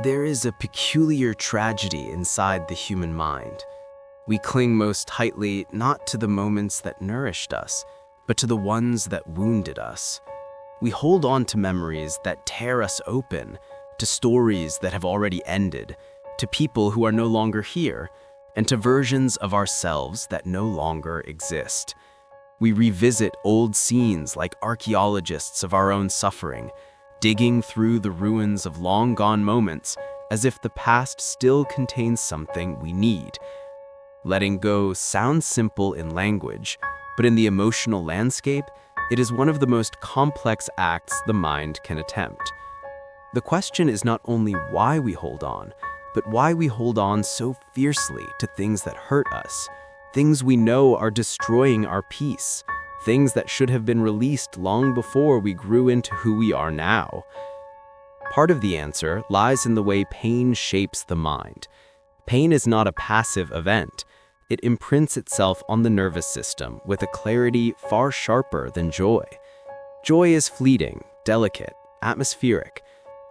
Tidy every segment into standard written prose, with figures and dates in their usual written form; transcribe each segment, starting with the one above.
There is a peculiar tragedy inside the human mind. We cling most tightly not to the moments that nourished us, but to the ones that wounded us. We hold on to memories that tear us open, to stories that have already ended, to people who are no longer here, and to versions of ourselves that no longer exist. We revisit old scenes like archaeologists of our own suffering, digging through the ruins of long-gone moments as if the past still contains something we need. Letting go sounds simple in language, but in the emotional landscape, it is one of the most complex acts the mind can attempt. The question is not only why we hold on, but why we hold on so fiercely to things that hurt us, things we know are destroying our peace, things that should have been released long before we grew into who we are now. Part of the answer lies in the way pain shapes the mind. Pain is not a passive event. It imprints itself on the nervous system with a clarity far sharper than joy. Joy is fleeting, delicate, atmospheric,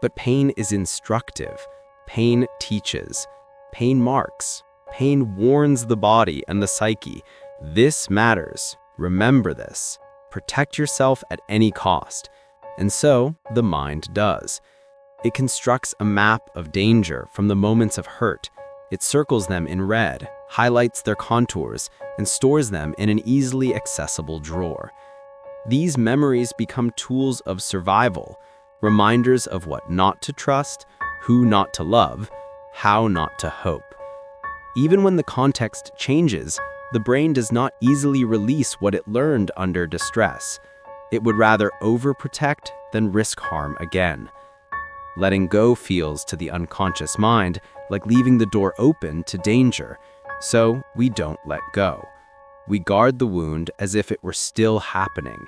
but pain is instructive. Pain teaches. Pain marks. Pain warns the body and the psyche. This matters. Remember this. Protect yourself at any cost. And so, the mind does. It constructs a map of danger from the moments of hurt. It circles them in red, highlights their contours, and stores them in an easily accessible drawer. These memories become tools of survival, reminders of what not to trust, who not to love, how not to hope. Even when the context changes, the brain does not easily release what it learned under distress. It would rather overprotect than risk harm again. Letting go feels to the unconscious mind like leaving the door open to danger, so we don't let go. We guard the wound as if it were still happening.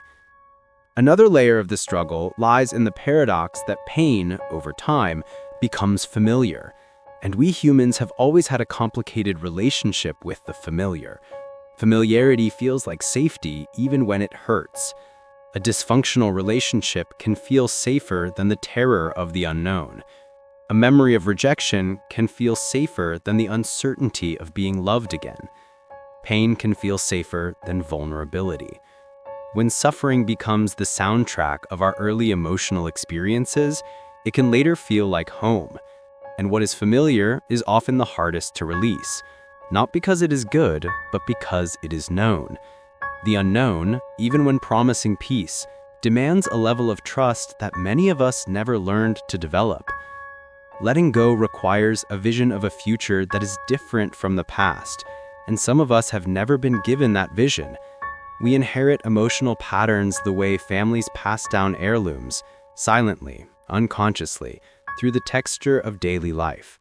Another layer of the struggle lies in the paradox that pain, over time, becomes familiar. And we humans have always had a complicated relationship with the familiar. Familiarity feels like safety even when it hurts. A dysfunctional relationship can feel safer than the terror of the unknown. A memory of rejection can feel safer than the uncertainty of being loved again. Pain can feel safer than vulnerability. When suffering becomes the soundtrack of our early emotional experiences, it can later feel like home. And what is familiar is often the hardest to release, not because it is good, but because it is known. The unknown, even when promising peace, demands a level of trust that many of us never learned to develop. Letting go requires a vision of a future that is different from the past, and some of us have never been given that vision. We inherit emotional patterns the way families pass down heirlooms, silently, unconsciously, through the texture of daily life.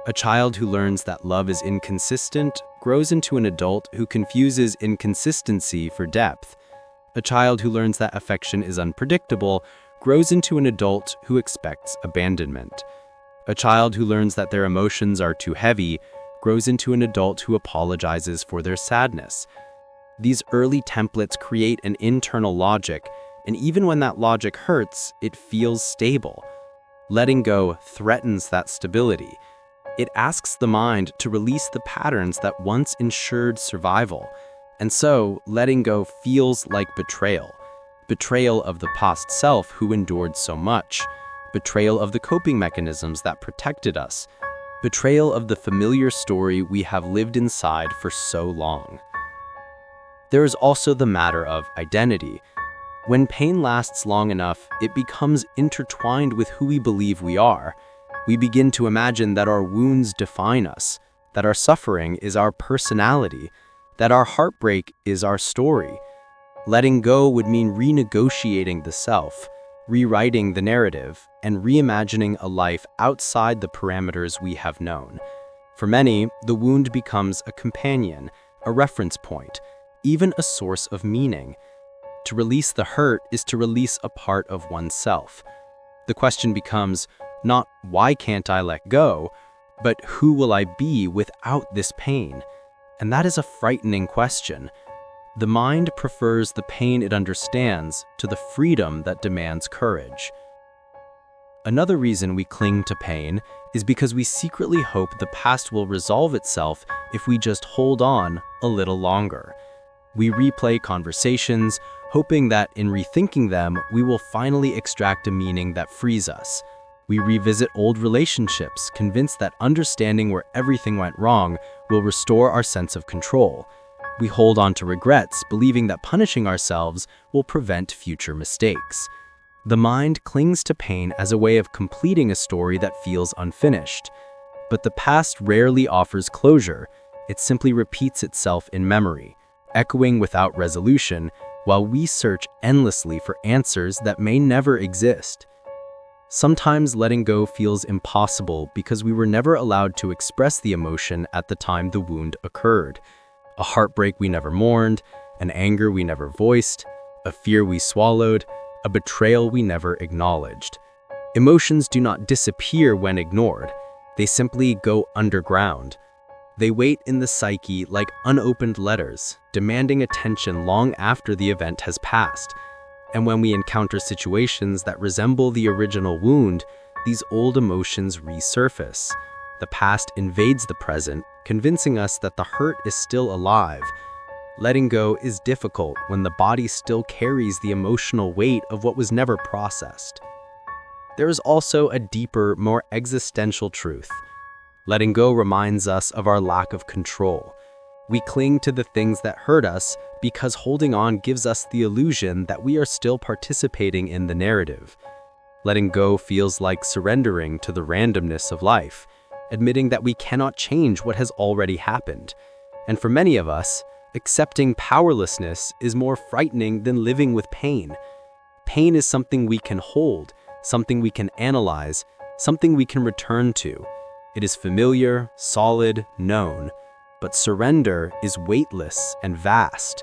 A child who learns that love is inconsistent grows into an adult who confuses inconsistency for depth. A child who learns that affection is unpredictable grows into an adult who expects abandonment. A child who learns that their emotions are too heavy grows into an adult who apologizes for their sadness. These early templates create an internal logic, and even when that logic hurts, it feels stable. Letting go threatens that stability. It asks the mind to release the patterns that once ensured survival. And so, letting go feels like betrayal. Betrayal of the past self who endured so much. Betrayal of the coping mechanisms that protected us. Betrayal of the familiar story we have lived inside for so long. There is also the matter of identity. When pain lasts long enough, it becomes intertwined with who we believe we are. We begin to imagine that our wounds define us, that our suffering is our personality, that our heartbreak is our story. Letting go would mean renegotiating the self, rewriting the narrative, and reimagining a life outside the parameters we have known. For many, the wound becomes a companion, a reference point, even a source of meaning. To release the hurt is to release a part of oneself. The question becomes not why can't I let go, but who will I be without this pain? And that is a frightening question. The mind prefers the pain it understands to the freedom that demands courage. Another reason we cling to pain is because we secretly hope the past will resolve itself if we just hold on a little longer. We replay conversations, hoping that in rethinking them, we will finally extract a meaning that frees us. We revisit old relationships, convinced that understanding where everything went wrong will restore our sense of control. We hold on to regrets, believing that punishing ourselves will prevent future mistakes. The mind clings to pain as a way of completing a story that feels unfinished. But the past rarely offers closure. It simply repeats itself in memory, echoing without resolution, while we search endlessly for answers that may never exist. Sometimes letting go feels impossible because we were never allowed to express the emotion at the time the wound occurred. A heartbreak we never mourned, an anger we never voiced, a fear we swallowed, a betrayal we never acknowledged. Emotions do not disappear when ignored. They simply go underground. They wait in the psyche like unopened letters, demanding attention long after the event has passed. And when we encounter situations that resemble the original wound, these old emotions resurface. The past invades the present, convincing us that the hurt is still alive. Letting go is difficult when the body still carries the emotional weight of what was never processed. There is also a deeper, more existential truth. Letting go reminds us of our lack of control. We cling to the things that hurt us because holding on gives us the illusion that we are still participating in the narrative. Letting go feels like surrendering to the randomness of life, admitting that we cannot change what has already happened. And for many of us, accepting powerlessness is more frightening than living with pain. Pain is something we can hold, something we can analyze, something we can return to. It is familiar, solid, known. But surrender is weightless and vast,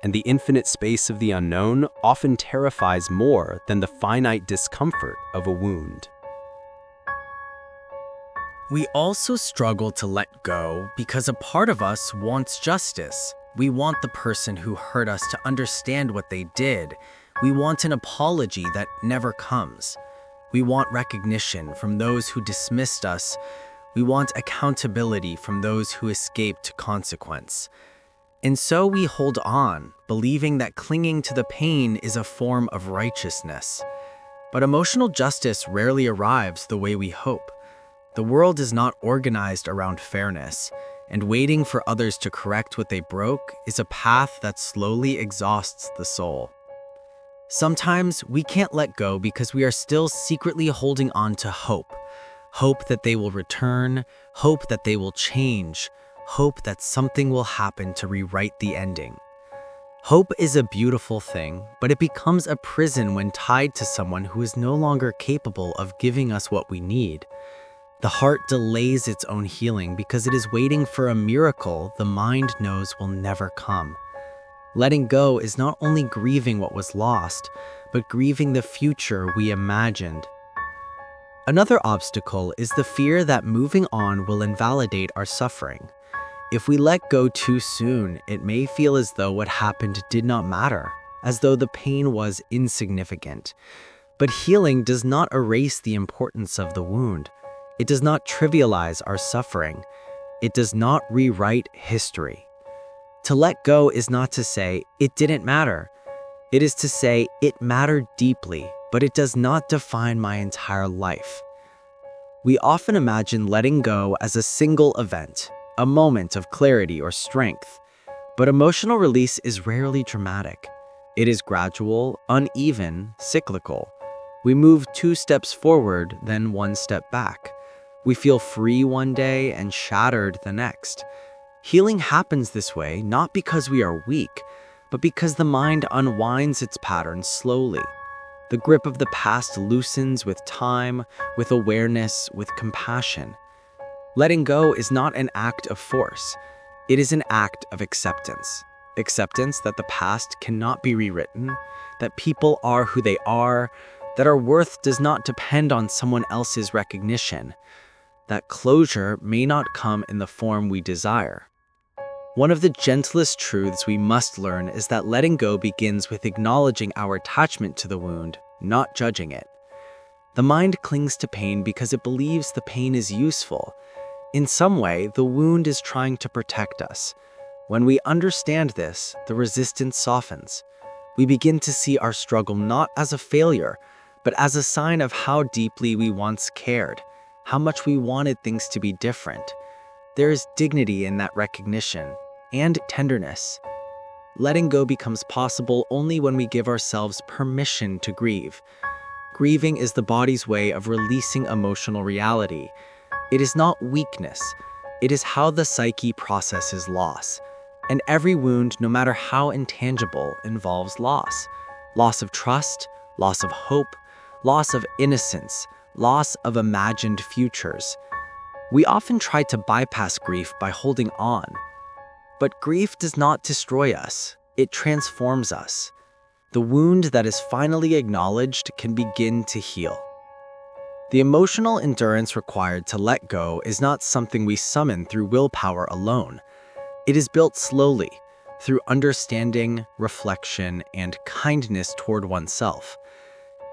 and the infinite space of the unknown often terrifies more than the finite discomfort of a wound. We also struggle to let go because a part of us wants justice. We want the person who hurt us to understand what they did. We want an apology that never comes. We want recognition from those who dismissed us. We want accountability from those who escaped consequence. And so we hold on, believing that clinging to the pain is a form of righteousness. But emotional justice rarely arrives the way we hope. The world is not organized around fairness, and waiting for others to correct what they broke is a path that slowly exhausts the soul. Sometimes we can't let go because we are still secretly holding on to hope. Hope that they will return, hope that they will change, hope that something will happen to rewrite the ending. Hope is a beautiful thing, but it becomes a prison when tied to someone who is no longer capable of giving us what we need. The heart delays its own healing because it is waiting for a miracle the mind knows will never come. Letting go is not only grieving what was lost, but grieving the future we imagined. Another obstacle is the fear that moving on will invalidate our suffering. If we let go too soon, it may feel as though what happened did not matter, as though the pain was insignificant. But healing does not erase the importance of the wound. It does not trivialize our suffering. It does not rewrite history. To let go is not to say, it didn't matter. It is to say, it mattered deeply, but it does not define my entire life. We often imagine letting go as a single event, a moment of clarity or strength. But emotional release is rarely dramatic. It is gradual, uneven, cyclical. We move 2 steps forward, then 1 step back. We feel free one day and shattered the next. Healing happens this way not because we are weak, but because the mind unwinds its patterns slowly. The grip of the past loosens with time, with awareness, with compassion. Letting go is not an act of force. It is an act of acceptance. Acceptance that the past cannot be rewritten, that people are who they are, that our worth does not depend on someone else's recognition, that closure may not come in the form we desire. One of the gentlest truths we must learn is that letting go begins with acknowledging our attachment to the wound, not judging it. The mind clings to pain because it believes the pain is useful. In some way, the wound is trying to protect us. When we understand this, the resistance softens. We begin to see our struggle not as a failure, but as a sign of how deeply we once cared, how much we wanted things to be different. There is dignity in that recognition, and tenderness. Letting go becomes possible only when we give ourselves permission to grieve. Grieving is the body's way of releasing emotional reality. It is not weakness. It is how the psyche processes loss. And every wound, no matter how intangible, involves loss. Loss of trust, loss of hope, loss of innocence, loss of imagined futures. We often try to bypass grief by holding on. But grief does not destroy us. It transforms us. The wound that is finally acknowledged can begin to heal. The emotional endurance required to let go is not something we summon through willpower alone. It is built slowly, through understanding, reflection, and kindness toward oneself.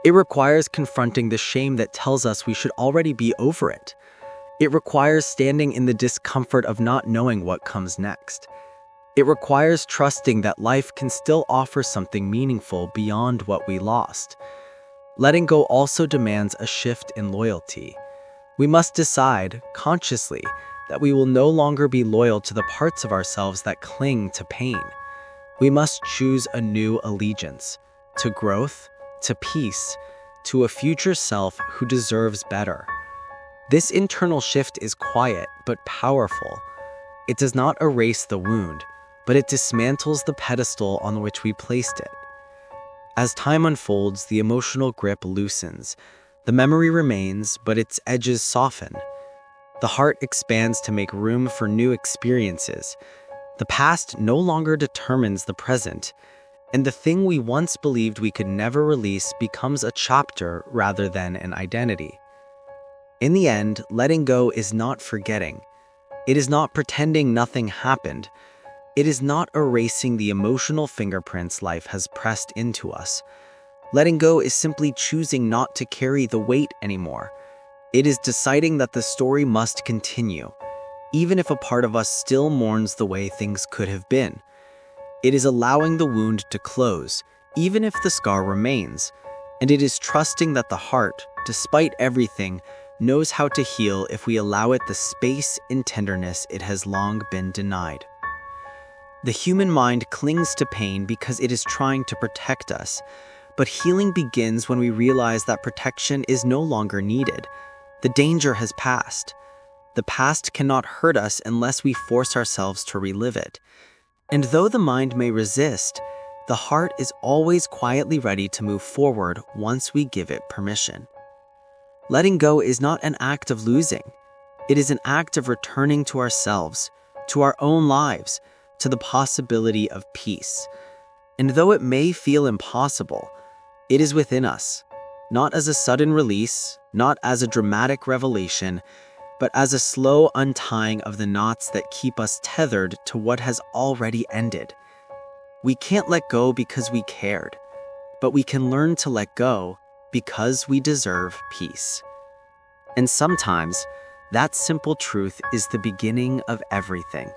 It requires confronting the shame that tells us we should already be over it. It requires standing in the discomfort of not knowing what comes next. It requires trusting that life can still offer something meaningful beyond what we lost. Letting go also demands a shift in loyalty. We must decide, consciously, that we will no longer be loyal to the parts of ourselves that cling to pain. We must choose a new allegiance, to growth, to peace, to a future self who deserves better. This internal shift is quiet but powerful. It does not erase the wound, but it dismantles the pedestal on which we placed it. As time unfolds, the emotional grip loosens. The memory remains, but its edges soften. The heart expands to make room for new experiences. The past no longer determines the present, and the thing we once believed we could never release becomes a chapter rather than an identity. In the end, letting go is not forgetting. It is not pretending nothing happened. It is not erasing the emotional fingerprints life has pressed into us. Letting go is simply choosing not to carry the weight anymore. It is deciding that the story must continue, even if a part of us still mourns the way things could have been. It is allowing the wound to close, even if the scar remains. And it is trusting that the heart, despite everything, knows how to heal if we allow it the space and tenderness it has long been denied. The human mind clings to pain because it is trying to protect us, but healing begins when we realize that protection is no longer needed. The danger has passed. The past cannot hurt us unless we force ourselves to relive it. And though the mind may resist, the heart is always quietly ready to move forward once we give it permission. Letting go is not an act of losing. It is an act of returning to ourselves, to our own lives, to the possibility of peace. And though it may feel impossible, it is within us, not as a sudden release, not as a dramatic revelation, but as a slow untying of the knots that keep us tethered to what has already ended. We can't let go because we cared, but we can learn to let go because we deserve peace. And sometimes, that simple truth is the beginning of everything.